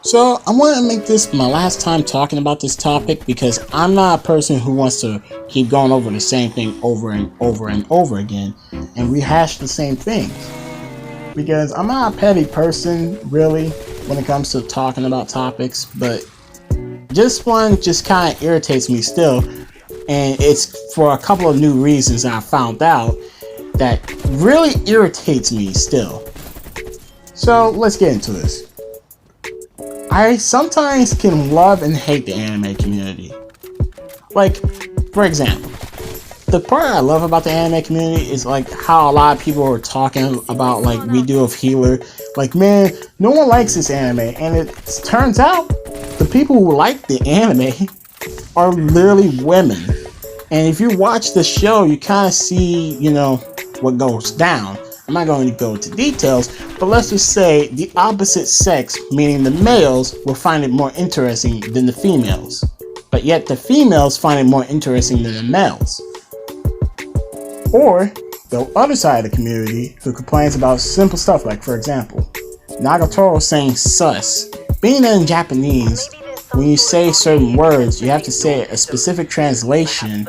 So I want to make this my last time talking about this topic because I'm not a person who wants to keep going over the same thing over and over and over again and rehash the same things. Because I'm not a petty person, really, when it comes to talking about topics, but this one just kind of irritates me still, and it's for a couple of new reasons I found out that really irritates me still. So let's get into this. I sometimes can love and hate the anime community. Like, for example, the part I love about the anime community is like how a lot of people are talking about like redo of Healer. Like, man, no one likes this anime, and it turns out the people who like the anime are literally women. And if you watch the show, you kind of see, what goes down. I'm not going to go into details, but let's just say the opposite sex, meaning the males, will find it more interesting than the females. But yet the females find it more interesting than the males. Or the other side of the community who complains about simple stuff like, for example, Nagatoro saying sus. Being that in Japanese, when you say certain words, you have to say a specific translation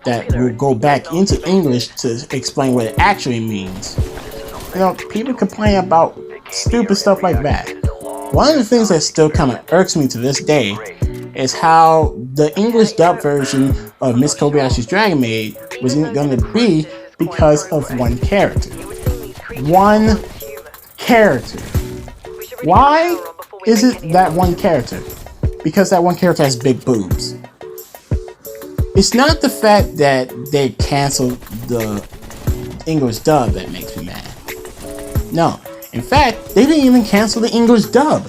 that will go back into English to explain what it actually means. People complain about stupid stuff like that. One of the things that still kind of irks me to this day is how the English dub version of Miss Kobayashi's Dragon Maid was going to be because of one character. One character. Why is it that one character? Because that one character has big boobs. It's not the fact that they canceled the English dub that makes me mad. No, in fact, they didn't even cancel the English dub.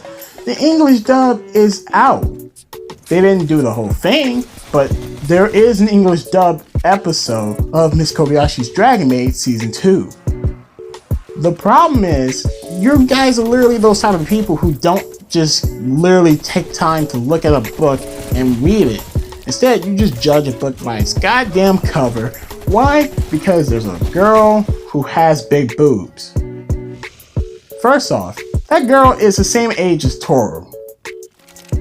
The English dub is out. They didn't do the whole thing, but there is an English dub episode of Miss Kobayashi's Dragon Maid Season 2. The problem is, you guys are literally those type of people who don't just literally take time to look at a book and read it. Instead, you just judge a book by its goddamn cover. Why? Because there's a girl who has big boobs. First off, that girl is the same age as Toru.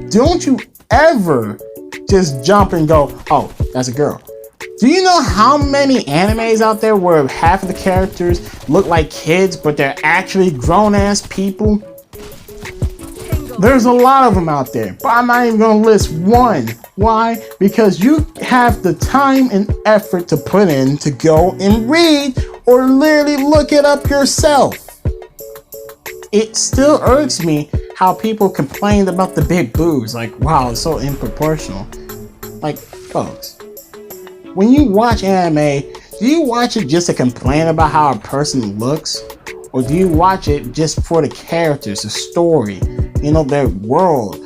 Don't you ever just jump and go, oh, that's a girl. Do you know how many animes out there where half of the characters look like kids, but they're actually grown-ass people? There's a lot of them out there, but I'm not even going to list one. Why? Because you have the time and effort to put in to go and read or literally look it up yourself. It still irks me how people complain about the big boobs. Like, wow, it's so unproportional. Like, folks, when you watch anime, do you watch it just to complain about how a person looks? Or do you watch it just for the characters, the story, their world?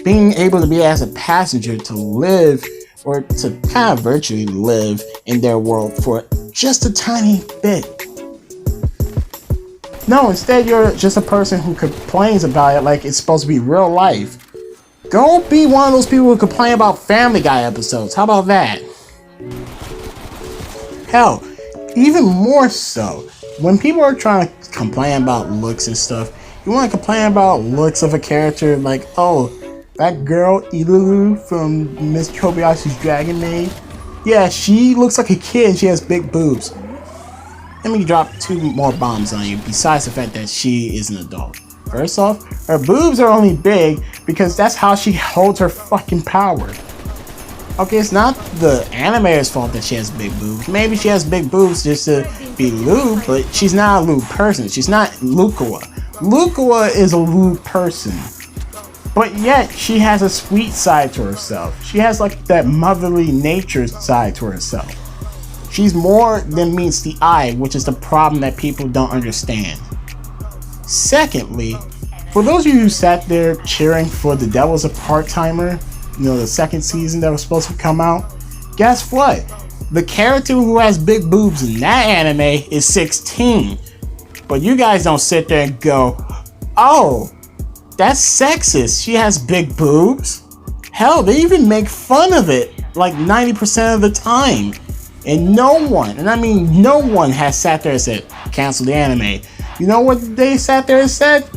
Being able to be as a passenger to live or to kind of virtually live in their world for just a tiny bit. No, instead you're just a person who complains about it like it's supposed to be real life. Go be one of those people who complain about Family Guy episodes. How about that? Hell, even more so, when people are trying to complain about looks and stuff, you want to complain about looks of a character like, oh, that girl Ilulu from Miss Kobayashi's Dragon Maid, yeah, she looks like a kid, she has big boobs. Let me drop two more bombs on you besides the fact that she is an adult. First off, her boobs are only big because that's how she holds her fucking power. Okay, it's not the animator's fault that she has big boobs. Maybe she has big boobs just to be lewd, but she's not a lewd person. She's not Lukawa. Lukawa is a lewd person. But yet, she has a sweet side to herself. She has like that motherly nature side to herself. She's more than meets the eye, which is the problem that people don't understand. Secondly, for those of you who sat there cheering for The Devil's a Part-Timer, the second season that was supposed to come out, guess what? The character who has big boobs in that anime is 16. But you guys don't sit there and go, oh, that's sexist, she has big boobs. Hell, they even make fun of it like 90% of the time. And no one, and I mean no one, has sat there and said, cancel the anime. You know what they sat there and said?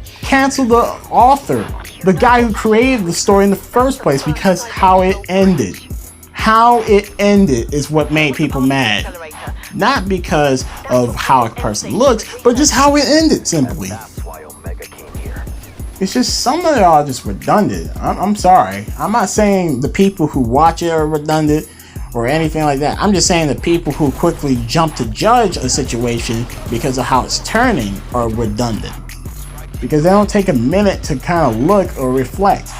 Cancel the author. the guy who created the story in the first place, because how it ended. How it ended is what made people mad. Not because of how a person looks, but just how it ended, simply. It's just, some of it are just redundant. I'm sorry. I'm not saying the people who watch it are redundant or anything like that. I'm just saying the people who quickly jump to judge a situation because of how it's turning are redundant. Because they don't take a minute to kind of look or reflect.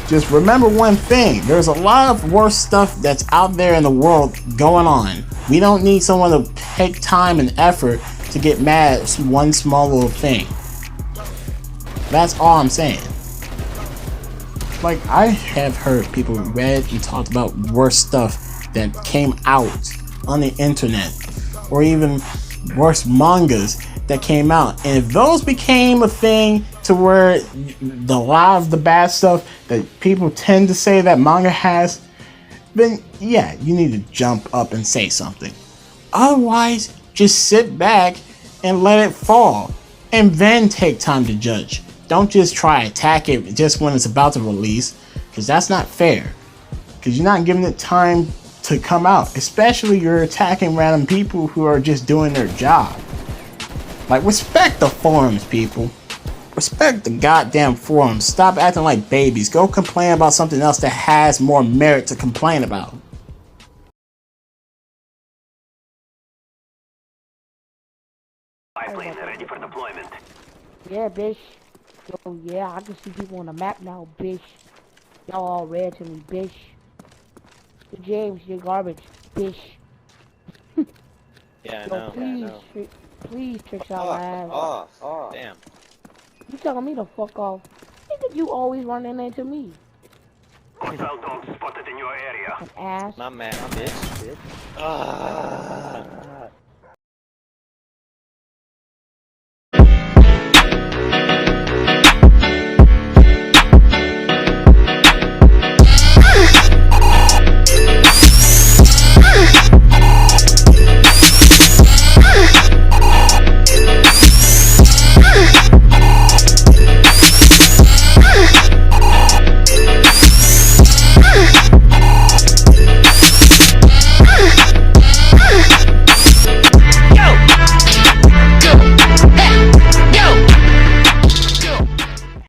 Just remember one thing. There's a lot of worse stuff that's out there in the world going on. We don't need someone to take time and effort to get mad at one small little thing. That's all I'm saying. Like, I have heard people read and talked about worse stuff that came out on the internet, or even worse mangas that came out. And if those became a thing to where a lot of the bad stuff that people tend to say that manga has, then yeah, you need to jump up and say something. Otherwise, just sit back and let it fall, and then take time to judge. Don't just try to attack it just when it's about to release, because that's not fair. Because you're not giving it time to come out. Especially you're attacking random people who are just doing their job. Like, respect the forums, people. Respect the goddamn forums. Stop acting like babies. Go complain about something else that has more merit to complain about. Pipeline ready for deployment. Yeah, bitch. Yo, yeah, I can see people on the map now, bitch. Y'all all red to me, bitch. James, you're garbage, bitch. Yeah, I Yo, know. please trick out my ass. Oh, damn. You telling me to fuck off? Nigga, you always running into me. Hostile dogs spotted in your area. An ass. My man, bitch.